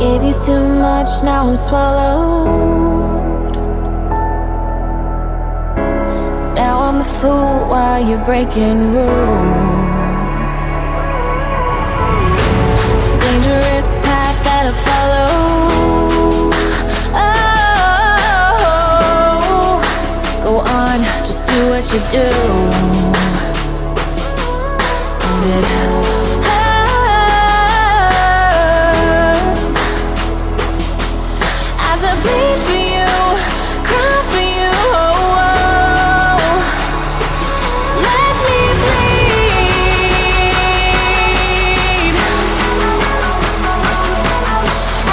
Gave you too much, now I'm swallowed. Now I'm a fool while you're breaking rules. Dangerous path that I follow. Oh, go on, just do what you do. And it bleed for you, cry for you, oh, oh. Let me bleed.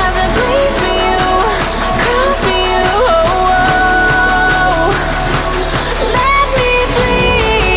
As I bleed for you, cry for you, oh, oh. Let me bleed.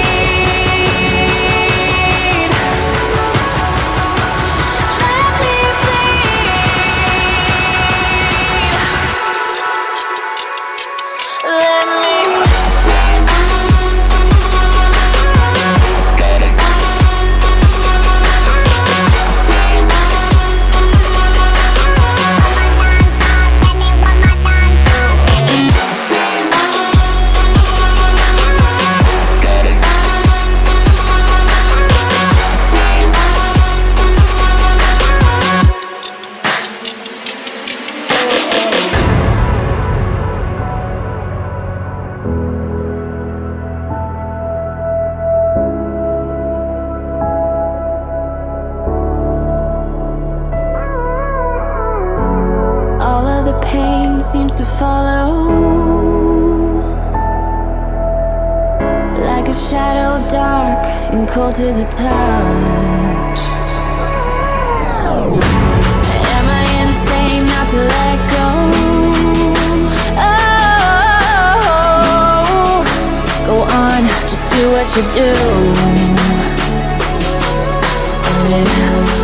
and cold to the touch. Am I insane not to let go? Oh, go on, just do what you do. And it